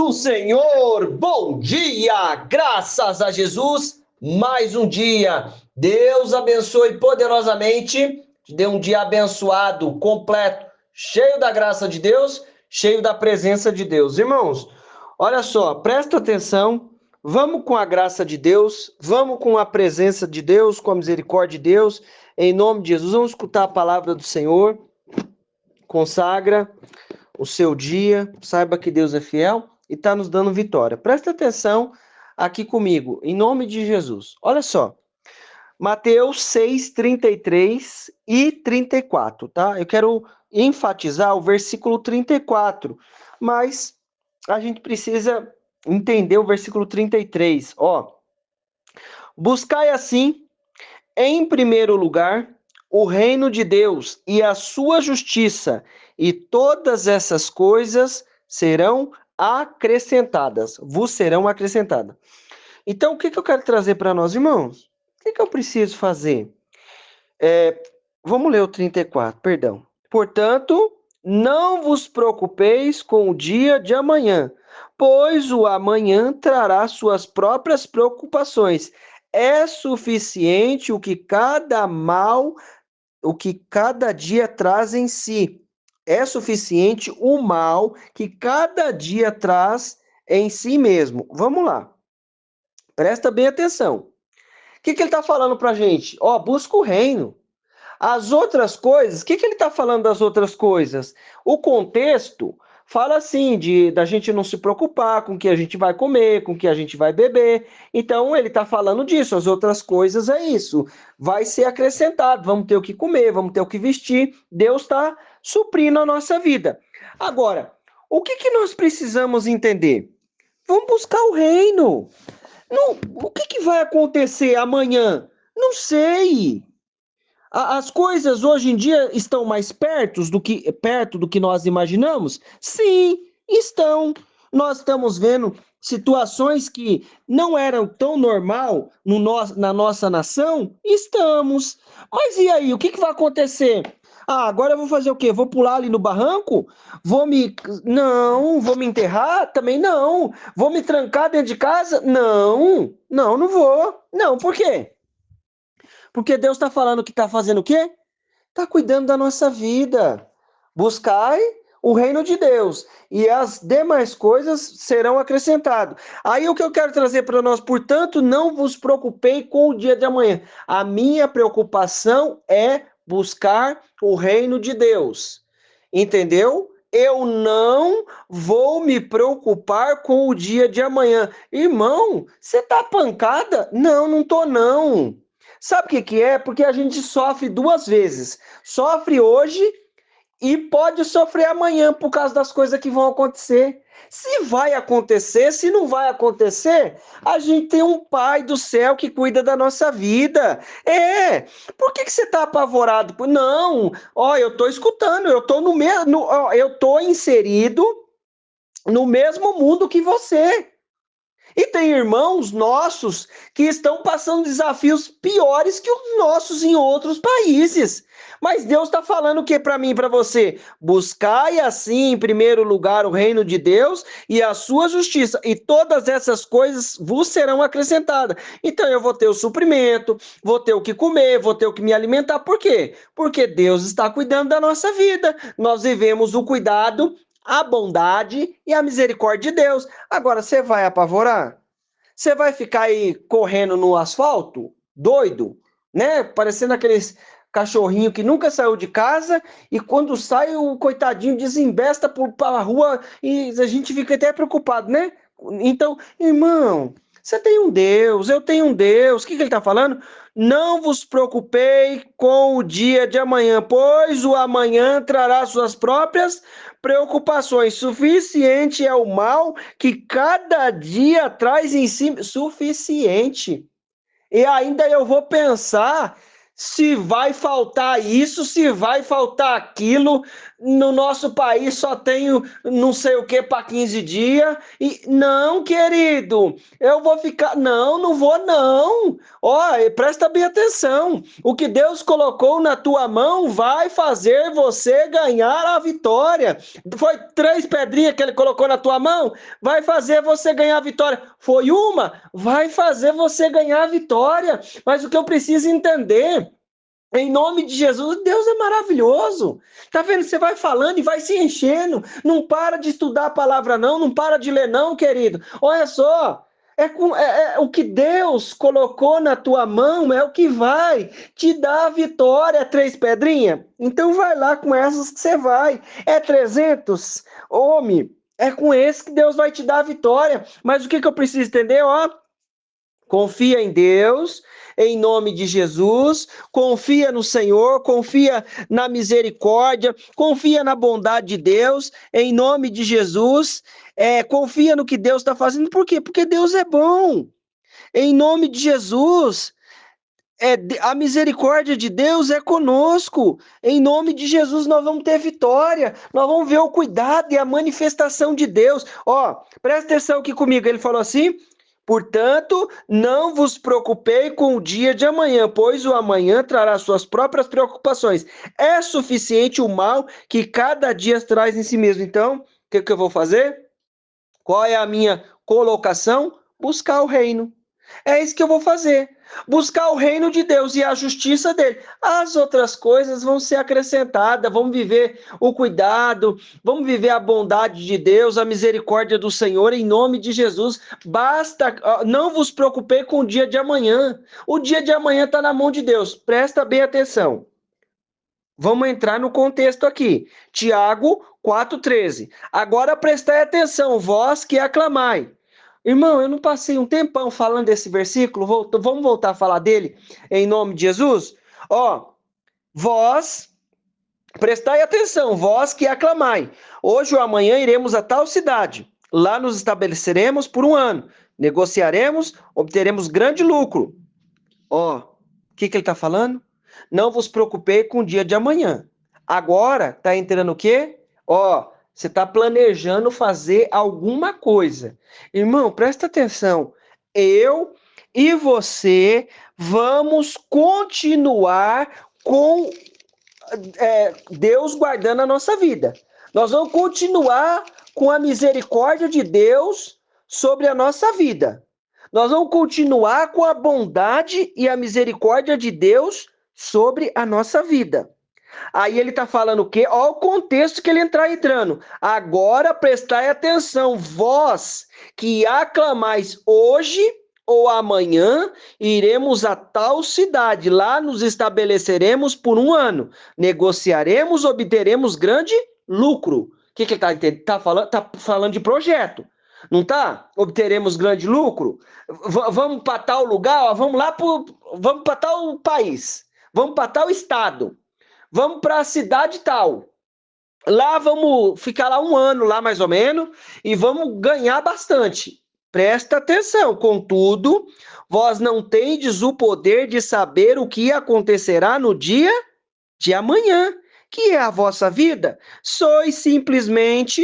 do Senhor, bom dia, graças a Jesus, mais um dia. Deus abençoe poderosamente, te dê um dia abençoado, completo, cheio da graça de Deus, cheio da presença de Deus. Irmãos, olha só, presta atenção, vamos com a graça de Deus, vamos com a presença de Deus, com a misericórdia de Deus, em nome de Jesus, vamos escutar a palavra do Senhor, consagra o seu dia, saiba que Deus é fiel e está nos dando vitória. Presta atenção aqui comigo, em nome de Jesus. Olha só, Mateus 6, 33 e 34, tá? Eu quero enfatizar o versículo 34, mas a gente precisa entender o versículo 33, ó. Buscai assim, em primeiro lugar, o reino de Deus e a sua justiça, e todas essas coisas serão acrescentadas, vos serão acrescentadas. Então, o que eu quero trazer para nós, irmãos? O que eu preciso fazer? Vamos ler o 34, perdão. Portanto, não vos preocupeis com o dia de amanhã, pois o amanhã trará suas próprias preocupações. É suficiente o que cada dia traz em si. É suficiente o mal que cada dia traz em si mesmo. Vamos lá. Presta bem atenção. O que ele está falando para a gente? Ó, busca o reino. As outras coisas, o que ele está falando das outras coisas? O contexto fala assim, da gente não se preocupar com o que a gente vai comer, com o que a gente vai beber. Então, ele está falando disso. As outras coisas é isso. Vai ser acrescentado, vamos ter o que comer, vamos ter o que vestir. Deus está suprindo a nossa vida. Agora, o que nós precisamos entender? Vamos buscar o reino. Não, o que vai acontecer amanhã? Não sei. As coisas hoje em dia estão mais perto do que nós imaginamos? Sim, estão. Nós estamos vendo situações que não eram tão normal na nossa nação? Estamos. Mas e aí, o que vai acontecer? Ah, agora eu vou fazer o quê? Vou pular ali no barranco? Não. Vou me enterrar? Também não. Vou me trancar dentro de casa? Não vou. Não, por quê? Porque Deus está falando que está fazendo o quê? Está cuidando da nossa vida. Buscai o reino de Deus e as demais coisas serão acrescentadas. Aí o que eu quero trazer para nós, portanto, não vos preocupei com o dia de amanhã. A minha preocupação é buscar o reino de Deus. Entendeu? Eu não vou me preocupar com o dia de amanhã. Irmão, você tá pancada? Não tô não. Sabe o que é? Porque a gente sofre duas vezes. Sofre hoje e pode sofrer amanhã por causa das coisas que vão acontecer. Se vai acontecer, se não vai acontecer, a gente tem um Pai do céu que cuida da nossa vida. Por que você está apavorado? Não, eu estou escutando, eu estou eu estou inserido no mesmo mundo que você. E tem irmãos nossos que estão passando desafios piores que os nossos em outros países. Mas Deus está falando o que para mim e para você? Buscai assim, em primeiro lugar, o reino de Deus e a sua justiça, e todas essas coisas vos serão acrescentadas. Então eu vou ter o suprimento, vou ter o que comer, vou ter o que me alimentar. Por quê? Porque Deus está cuidando da nossa vida. Nós vivemos o cuidado, a bondade e a misericórdia de Deus. Agora, você vai apavorar? Você vai ficar aí correndo no asfalto? Doido? Né? Parecendo aqueles cachorrinho que nunca saiu de casa e quando sai o coitadinho desembesta para a rua e a gente fica até preocupado, né? Então, irmão, você tem um Deus, eu tenho um Deus. O que ele está falando? Não vos preocupei com o dia de amanhã, pois o amanhã trará suas próprias preocupações. Suficiente é o mal que cada dia traz em si. Suficiente. E ainda eu vou pensar se vai faltar isso, se vai faltar aquilo, no nosso país só tenho não sei o que para 15 dias, e não, querido, eu vou ficar, não vou não, ó, presta bem atenção, o que Deus colocou na tua mão vai fazer você ganhar a vitória, foi 3 pedrinhas que ele colocou na tua mão, vai fazer você ganhar a vitória, foi uma, vai fazer você ganhar a vitória, mas o que eu preciso entender, em nome de Jesus, Deus é maravilhoso. Tá vendo? Você vai falando e vai se enchendo. Não para de estudar a palavra, não para de ler, não, querido. Olha só. O que Deus colocou na tua mão é o que vai te dar a vitória. 3 pedrinhas? Então vai lá com essas que você vai. É 300? Homem, é com esse que Deus vai te dar a vitória. Mas o que eu preciso entender? Ó, confia em Deus, em nome de Jesus, confia no Senhor, confia na misericórdia, confia na bondade de Deus, em nome de Jesus, confia no que Deus está fazendo, por quê? Porque Deus é bom, em nome de Jesus, a misericórdia de Deus é conosco, em nome de Jesus nós vamos ter vitória, nós vamos ver o cuidado e a manifestação de Deus, ó, presta atenção aqui comigo, ele falou assim, portanto, não vos preocupei com o dia de amanhã, pois o amanhã trará suas próprias preocupações. É suficiente o mal que cada dia traz em si mesmo. Então, o que eu vou fazer? Qual é a minha colocação? Buscar o reino. É isso que eu vou fazer. Buscar o reino de Deus e a justiça dele. As outras coisas vão ser acrescentadas. Vamos viver o cuidado, vamos viver a bondade de Deus, a misericórdia do Senhor, em nome de Jesus. Basta, não vos preocupei com o dia de amanhã. O dia de amanhã está na mão de Deus. Presta bem atenção. Vamos entrar no contexto aqui. Tiago 4,13. Agora prestai atenção, vós que aclamai. Irmão, eu não passei um tempão falando desse versículo, vamos voltar a falar dele em nome de Jesus? Ó, vós, prestai atenção, vós que aclamai. Hoje ou amanhã iremos a tal cidade. Lá nos estabeleceremos por 1 ano. Negociaremos, obteremos grande lucro. Ó, o que ele está falando? Não vos preocupei com o dia de amanhã. Agora, tá entrando o quê? Ó, você está planejando fazer alguma coisa. Irmão, presta atenção. Eu e você vamos continuar com Deus guardando a nossa vida. Nós vamos continuar com a misericórdia de Deus sobre a nossa vida. Nós vamos continuar com a bondade e a misericórdia de Deus sobre a nossa vida. Aí ele está falando o quê? Olha o contexto que ele está entrando. Agora prestai atenção, vós que aclamais hoje ou amanhã, iremos a tal cidade, lá nos estabeleceremos por 1 ano, negociaremos, obteremos grande lucro. O que ele está falando? Está falando de projeto. Não tá? Obteremos grande lucro? Vamos para tal lugar, ó, vamos para tal país, vamos para tal estado, vamos para a cidade tal. Lá vamos ficar lá 1 ano, lá mais ou menos, e vamos ganhar bastante. Presta atenção, contudo, vós não tendes o poder de saber o que acontecerá no dia de amanhã, que é a vossa vida. Sois simplesmente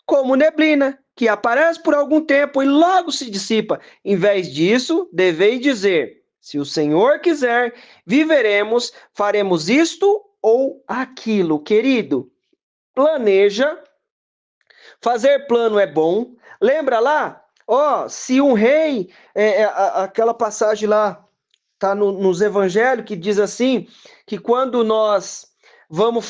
como neblina, que aparece por algum tempo e logo se dissipa. Em vez disso, deveis dizer: se o Senhor quiser, viveremos, faremos isto ou aquilo. Querido, planeja. Fazer plano é bom. Lembra lá? Ó, se um rei, aquela passagem lá, tá nos evangelhos, que diz assim, que quando nós vamos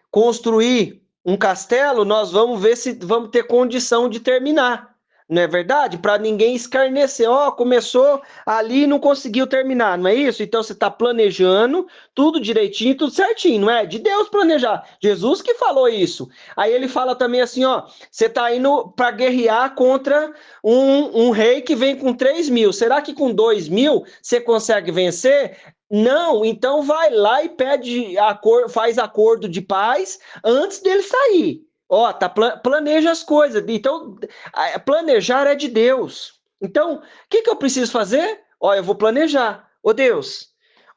construir um castelo, nós vamos ver se vamos ter condição de terminar. Não é verdade? Para ninguém escarnecer. Ó, começou ali e não conseguiu terminar, não é isso? Então você está planejando tudo direitinho, tudo certinho, não é? De Deus planejar. Jesus que falou isso. Aí ele fala também assim, ó, você está indo para guerrear contra um rei que vem com 3.000. Será que com 2.000 você consegue vencer? Não, então vai lá e faz acordo de paz antes dele sair. Ó, planeja as coisas. Então, planejar é de Deus. Então, o que eu preciso fazer? Ó, eu vou planejar. Ô Deus,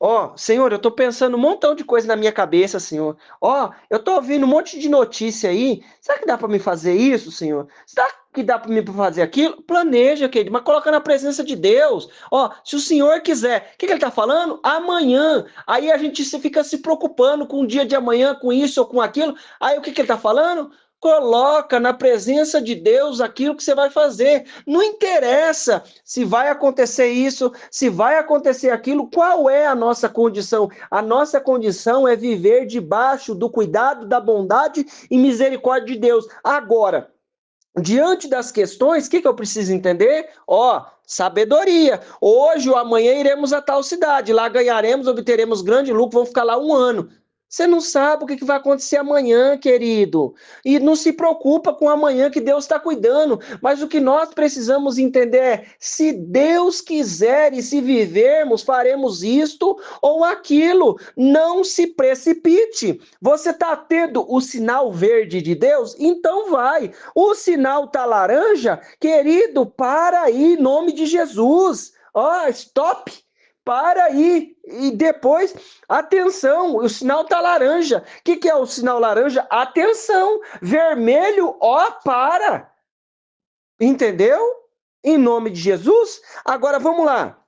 Ó, Senhor, eu tô pensando um montão de coisa na minha cabeça, Senhor. Ó, eu tô ouvindo um monte de notícia aí. Será que dá para me fazer isso, Senhor? Será que dá para me fazer aquilo? Planeja, querido, mas coloca na presença de Deus. Ó, se o Senhor quiser, o que ele tá falando? Amanhã. Aí a gente fica se preocupando com o dia de amanhã, com isso ou com aquilo. Aí o que ele tá falando? Coloca na presença de Deus aquilo que você vai fazer. Não interessa se vai acontecer isso, se vai acontecer aquilo, qual é a nossa condição? A nossa condição é viver debaixo do cuidado, da bondade e misericórdia de Deus. Agora, diante das questões, o que eu preciso entender? Ó, sabedoria. Hoje ou amanhã iremos a tal cidade, lá ganharemos, obteremos grande lucro, vamos ficar lá um ano. Você não sabe o que vai acontecer amanhã, querido. E não se preocupa com amanhã que Deus está cuidando. Mas o que nós precisamos entender é: se Deus quiser e se vivermos, faremos isto ou aquilo. Não se precipite. Você está tendo o sinal verde de Deus? Então vai. O sinal está laranja? Querido, para aí, em nome de Jesus. Ó, stop. Para aí. E depois, atenção, o sinal está laranja. O que é o sinal laranja? Atenção. Vermelho, ó, para. Entendeu? Em nome de Jesus. Agora vamos lá.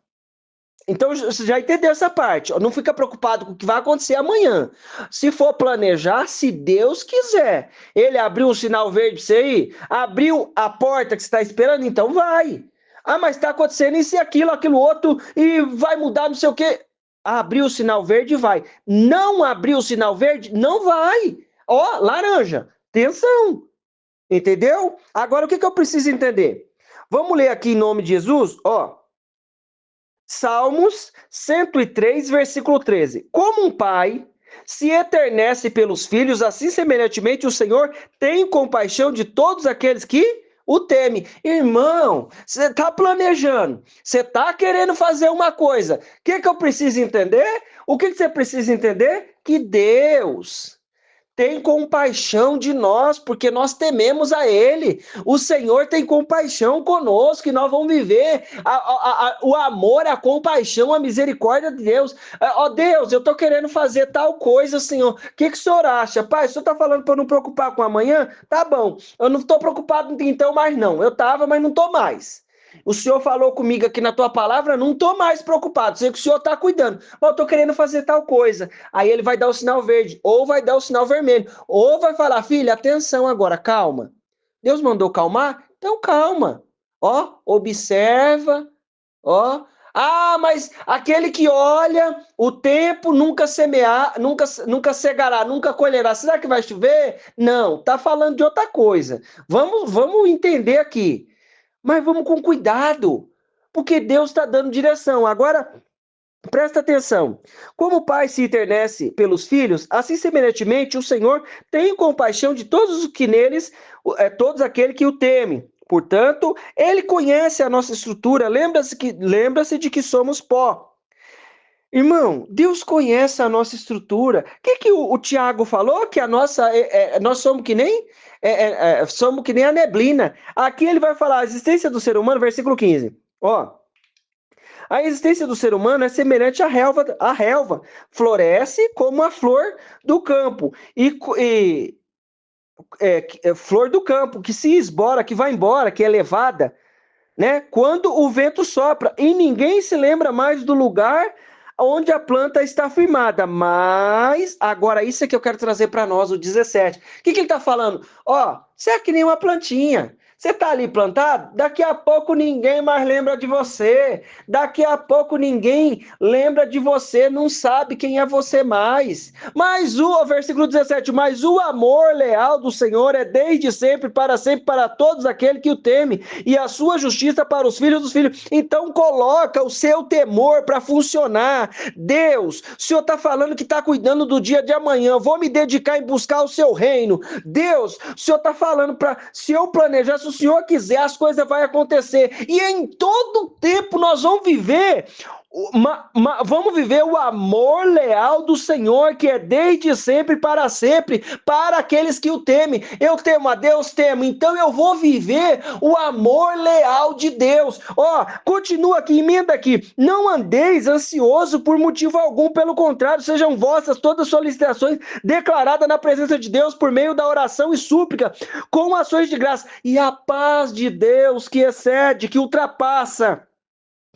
Então, você já entendeu essa parte. Não fica preocupado com o que vai acontecer amanhã. Se for planejar, se Deus quiser. Ele abriu um sinal verde para você ir? Abriu a porta que você está esperando? Então vai. Ah, mas está acontecendo isso e aquilo outro, e vai mudar não sei o quê. Abriu o sinal verde, vai. Não abriu o sinal verde, não vai. Ó, laranja. Atenção. Entendeu? Agora, o que eu preciso entender? Vamos ler aqui em nome de Jesus, ó. Salmos 103, versículo 13. Como um pai se eternece pelos filhos, assim semelhantemente o Senhor tem compaixão de todos aqueles que o temem. Irmão, você está planejando, você está querendo fazer uma coisa. O que eu preciso entender? O que você precisa entender? Que Deus tem compaixão de nós, porque nós tememos a Ele. O Senhor tem compaixão conosco, e nós vamos viver o amor, a compaixão, a misericórdia de Deus. Ó Deus, eu estou querendo fazer tal coisa, Senhor. O que o Senhor acha? Pai, o Senhor está falando para eu não preocupar com amanhã? Tá bom, eu não estou preocupado então mais não. Eu estava, mas não estou mais. O Senhor falou comigo aqui na tua palavra, não estou mais preocupado, sei que o Senhor está cuidando, mas eu estou querendo fazer tal coisa. Aí ele vai dar o sinal verde, ou vai dar o sinal vermelho, ou vai falar: filha, atenção agora, calma. Deus mandou calmar? Então calma. Ó, observa, ó. Ah, mas aquele que olha, o tempo nunca semear, nunca cegará, nunca colherá. Será que vai chover? Não, tá falando de outra coisa. Vamos entender aqui. Mas vamos com cuidado, porque Deus está dando direção. Agora, presta atenção. Como o pai se internece pelos filhos, assim semelhantemente o Senhor tem compaixão de todos os que neles, todos aqueles que o temem. Portanto, ele conhece a nossa estrutura, lembra-se de que somos pó. Irmão, Deus conhece a nossa estrutura. O que o Tiago falou? Que a nossa, nós somos que nem somos que nem a neblina. Aqui ele vai falar a existência do ser humano, versículo 15. Ó, a existência do ser humano é semelhante à relva, floresce como a flor do campo flor do campo que se esbora, que vai embora, que é levada, né? Quando o vento sopra e ninguém se lembra mais do lugar onde a planta está firmada. Mas, agora isso é que eu quero trazer para nós, o 17. O que ele está falando? Ó, você é que nem uma plantinha. Você está ali plantado, daqui a pouco ninguém mais lembra de você. Daqui a pouco ninguém lembra de você, não sabe quem é você mais. Mas versículo 17, mas o amor leal do Senhor é desde sempre, para todos aqueles que o temem, e a sua justiça para os filhos dos filhos. Então coloca o seu temor para funcionar. Deus, o Senhor está falando que está cuidando do dia de amanhã, vou me dedicar em buscar o seu reino. Deus, o Senhor está falando para, se eu planejar, se o Senhor quiser, as coisas vão acontecer. E em todo tempo nós vamos viver Vamos viver o amor leal do Senhor, que é desde sempre para sempre, para aqueles que o temem. Eu temo a Deus, temo, então eu vou viver o amor leal de Deus. Ó, continua aqui, emenda aqui. Não andeis ansioso por motivo algum, pelo contrário, sejam vossas todas solicitações declaradas na presença de Deus por meio da oração e súplica, com ações de graça. E a paz de Deus, que excede, que ultrapassa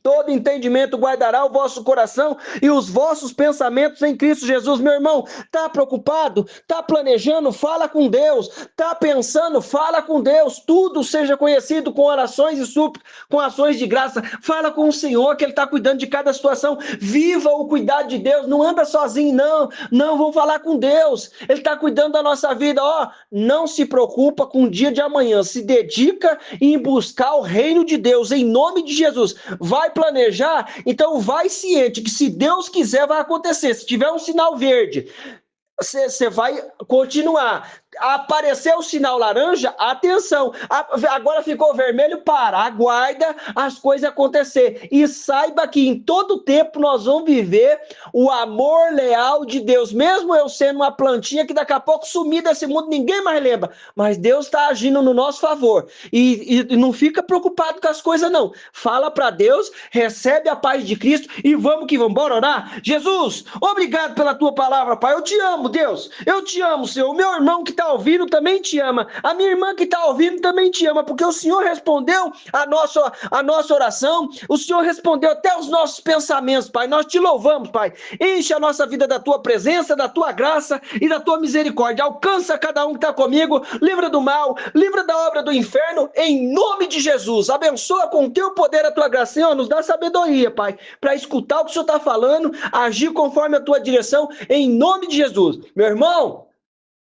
todo entendimento, guardará o vosso coração e os vossos pensamentos em Cristo Jesus. Meu irmão, tá preocupado? Tá planejando? Fala com Deus. Tá pensando? Fala com Deus. Tudo seja conhecido com orações e súplicas, com ações de graça. Fala com o Senhor, que Ele está cuidando de cada situação. Viva o cuidado de Deus. Não anda sozinho, não. Não, vamos falar com Deus. Ele está cuidando da nossa vida. Ó, não se preocupa com o dia de amanhã. Se dedica em buscar o reino de Deus, em nome de Jesus. Vai planejar, então vai ciente que se Deus quiser vai acontecer. Se tiver um sinal verde, você vai continuar. Apareceu o sinal laranja, atenção. Agora ficou vermelho, para, aguarda as coisas acontecer. E saiba que em todo tempo nós vamos viver o amor leal de Deus. Mesmo eu sendo uma plantinha que daqui a pouco sumir desse mundo, ninguém mais lembra. Mas Deus está agindo no nosso favor. E não fica preocupado com as coisas, não. Fala para Deus, recebe a paz de Cristo e vamos que vamos. Bora orar? Jesus, obrigado pela tua palavra, Pai. Eu te amo, Deus. Eu te amo, Senhor. O meu irmão que está ouvindo também te ama. A minha irmã que está ouvindo também te ama, porque o Senhor respondeu a nossa oração. O Senhor respondeu até os nossos pensamentos, Pai. Nós te louvamos, Pai. Enche a nossa vida da tua presença, da tua graça e da tua misericórdia. Alcança cada um que está comigo. Livra do mal, livra da obra do inferno, em nome de Jesus. Abençoa com o teu poder a tua graça, Senhor. Nos dá sabedoria, Pai, para escutar o que o Senhor está falando, agir conforme a tua direção, em nome de Jesus. Meu irmão,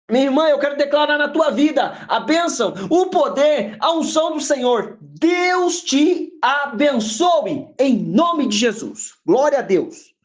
minha irmã, eu quero declarar na tua vida a bênção, o poder, a unção do Senhor. Deus te abençoe, em nome de Jesus. Glória a Deus.